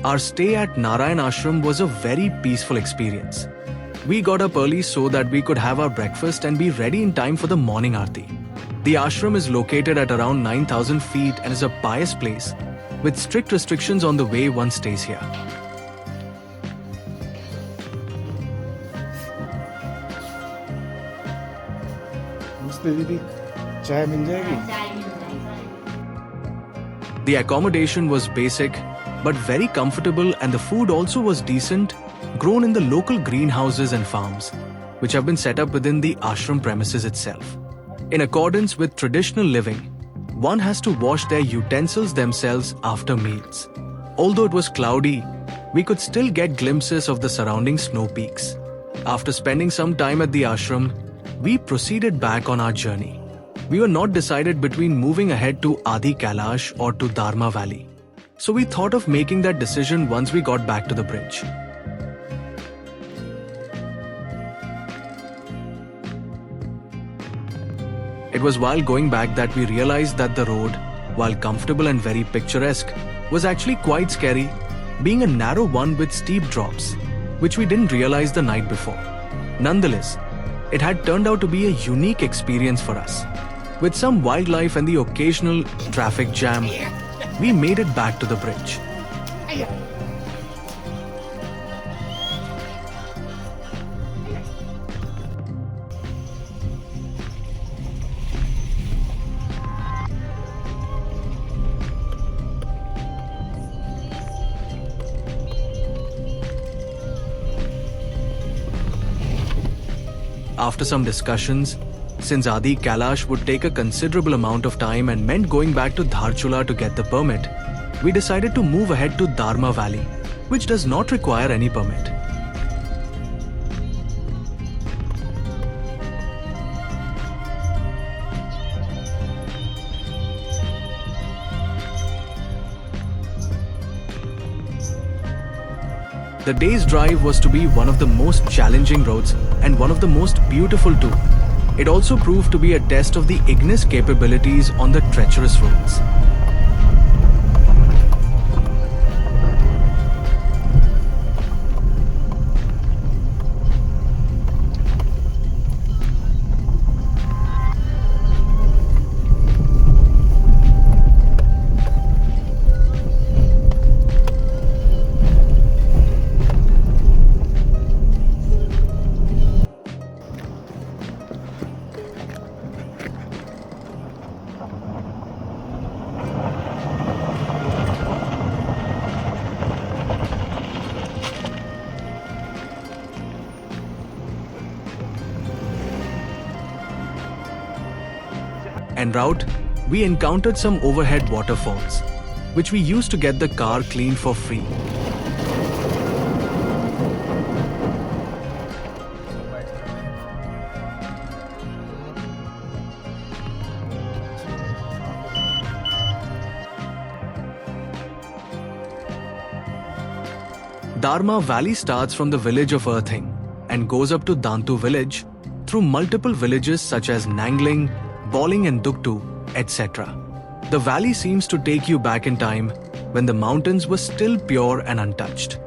Our stay at Narayan Ashram was a very peaceful experience. We got up early so that we could have our breakfast and be ready in time for the morning aarti. The ashram is located at around 9,000 feet and is a pious place with strict restrictions on the way one stays here. The accommodation was basic but very comfortable, and the food also was decent, grown in the local greenhouses and farms, which have been set up within the ashram premises itself. In accordance with traditional living, one has to wash their utensils themselves after meals. Although it was cloudy, we could still get glimpses of the surrounding snow peaks. After spending some time at the ashram, we proceeded back on our journey. We were not decided between moving ahead to Adi Kailash or to Darma Valley. So we thought of making that decision once we got back to the bridge. It was while going back that we realized that the road, while comfortable and very picturesque, was actually quite scary, being a narrow one with steep drops, which we didn't realize the night before. Nonetheless, it had turned out to be a unique experience for us. With some wildlife and the occasional traffic jam, we made it back to the bridge. After some discussions, since Adi Kailash would take a considerable amount of time and meant going back to Dharchula to get the permit, we decided to move ahead to Darma Valley, which does not require any permit. The day's drive was to be one of the most challenging roads and one of the most beautiful too. It also proved to be a test of the ignis capabilities on the treacherous roads. En route, we encountered some overhead waterfalls, which we used to get the car cleaned for free. Darma Valley starts from the village of Earthing and goes up to Dantu village through multiple villages such as Nangling, Bawling and Duktu, etc. The valley seems to take you back in time when the mountains were still pure and untouched.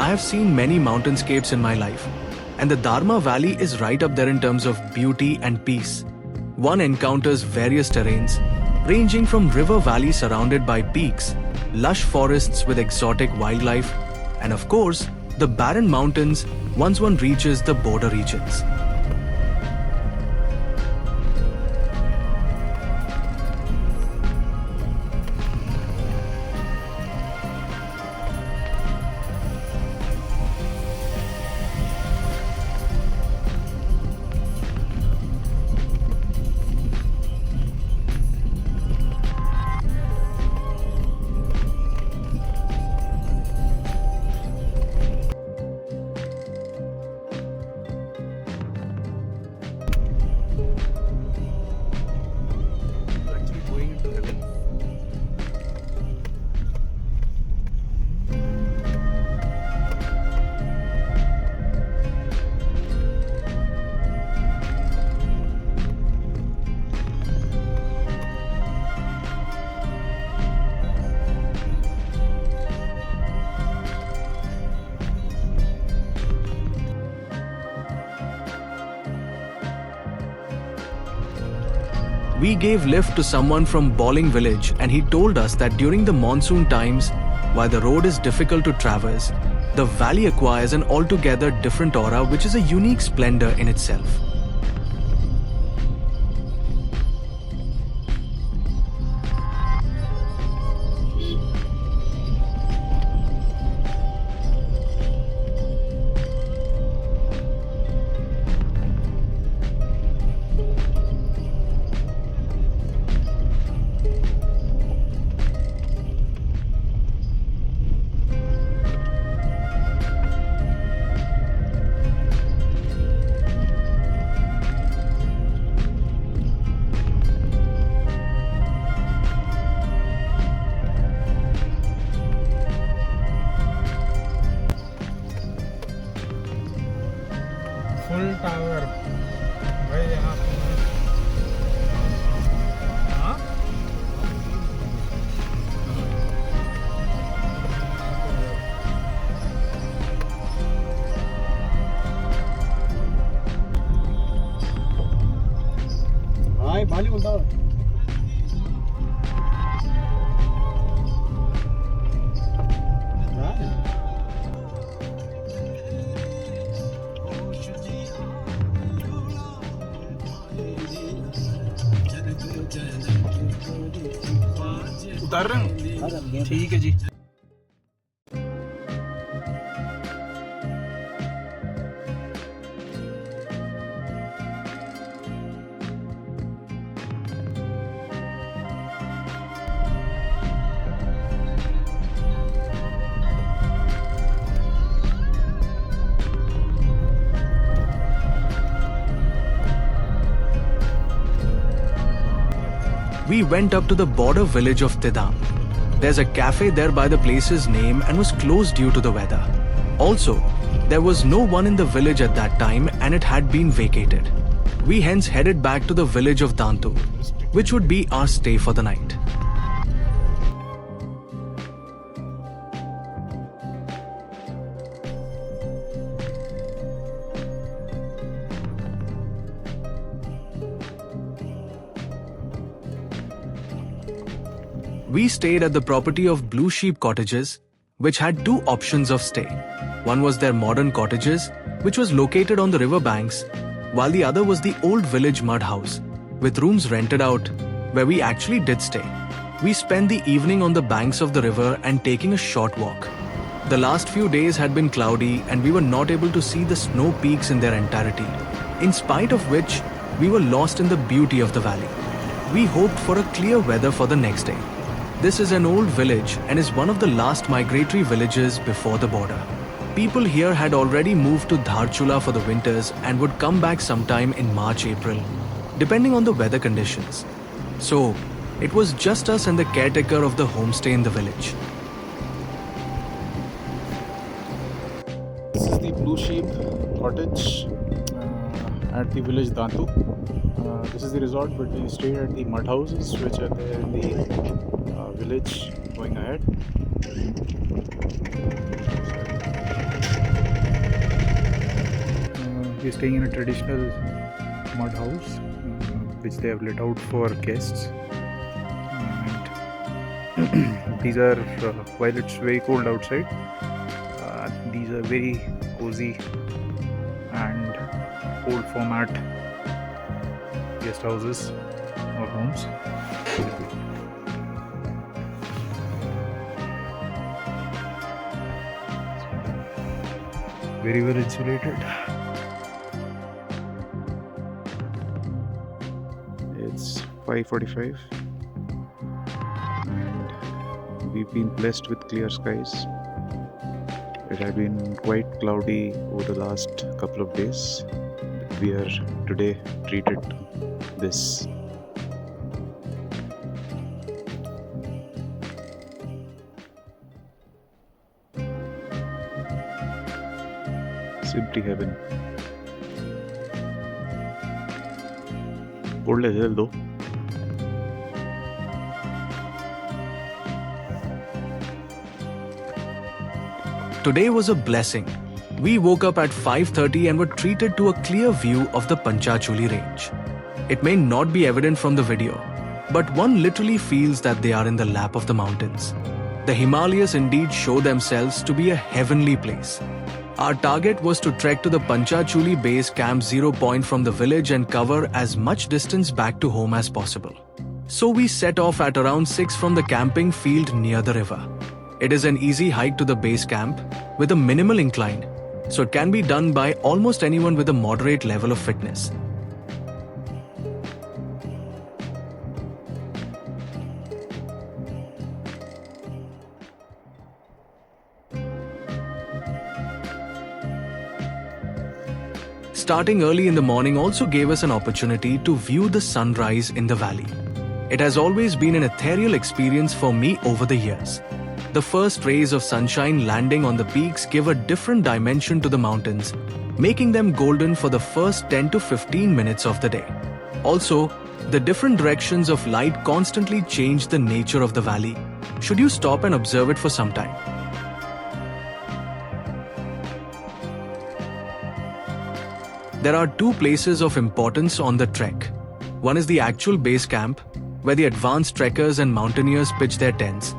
I have seen many mountainscapes in my life, and the Darma Valley is right up there in terms of beauty and peace. One encounters various terrains, ranging from river valleys surrounded by peaks, lush forests with exotic wildlife, and of course, the barren mountains once one reaches the border regions. We gave lift to someone from Bowling village, and he told us that during the monsoon times, while the road is difficult to traverse, the valley acquires an altogether different aura which is a unique splendor in itself. Full tower भाई यहाँ पे हाँ हाँ भाली बोलता हूँ उतार रहे हो ठीक है जी We went up to the border village of Tidam. There's a cafe there by the place's name and was closed due to the weather. Also, there was no one in the village at that time and it had been vacated. We hence headed back to the village of Dantu, which would be our stay for the night. We stayed at the property of Blue Sheep Cottages, which had two options of stay. One was their modern cottages, which was located on the river banks, while the other was the old village mud house, with rooms rented out, where we actually did stay. We spent the evening on the banks of the river and taking a short walk. The last few days had been cloudy and we were not able to see the snow peaks in their entirety, in spite of which we were lost in the beauty of the valley. We hoped for a clear weather for the next day. This is an old village and is one of the last migratory villages before the border. People here had already moved to Dharchula for the winters and would come back sometime in March-April, depending on the weather conditions. So, it was just us and the caretaker of the homestay in the village. This is the Blue Sheep Cottage at the village Dantu. This is the resort, but we stayed at the mud houses which are there in the village going ahead. We're staying in a traditional mud house, which they have let out for guests. And these are, while it's very cold outside, these are very cozy and old format guest houses or homes. Very well insulated. It's 5:45 and we've been blessed with clear skies. It had been quite cloudy over the last couple of days. We are today treated this. Simply heaven. Cold as hell though. Today was a blessing. We woke up at 5:30 and were treated to a clear view of the Panchachuli range. It may not be evident from the video, but one literally feels that they are in the lap of the mountains. The Himalayas indeed show themselves to be a heavenly place. Our target was to trek to the Panchachuli base camp 0 point from the village and cover as much distance back to home as possible. So we set off at around 6 from the camping field near the river. It is an easy hike to the base camp with a minimal incline, so it can be done by almost anyone with a moderate level of fitness. Starting early in the morning also gave us an opportunity to view the sunrise in the valley. It has always been an ethereal experience for me over the years. The first rays of sunshine landing on the peaks give a different dimension to the mountains, making them golden for the first 10 to 15 minutes of the day. Also, the different directions of light constantly change the nature of the valley, should you stop and observe it for some time. There are two places of importance on the trek. One is the actual base camp, where the advanced trekkers and mountaineers pitch their tents.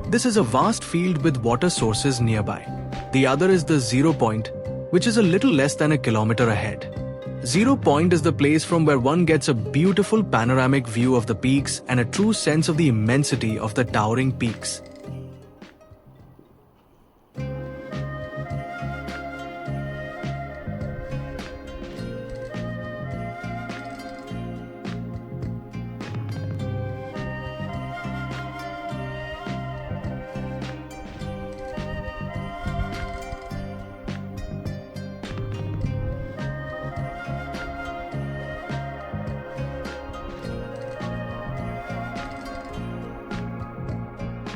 This is a vast field with water sources nearby. The other is the 0 point, which is a little less than a kilometer ahead. 0 point is the place from where one gets a beautiful panoramic view of the peaks and a true sense of the immensity of the towering peaks.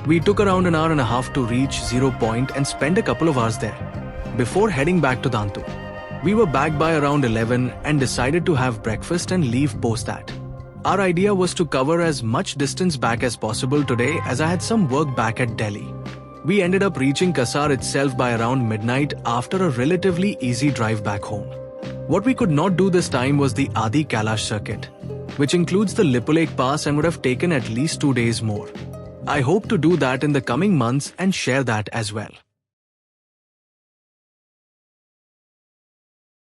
We took around an hour and a half to reach 0 point and spend a couple of hours there, before heading back to Dantu. We were back by around 11 and decided to have breakfast and leave post that. Our idea was to cover as much distance back as possible today, as I had some work back at Delhi. We ended up reaching Kasar itself by around midnight after a relatively easy drive back home. What we could not do this time was the Adi Kailash circuit, which includes the Lipulake Pass and would have taken at least 2 days more. I hope to do that in the coming months and share that as well.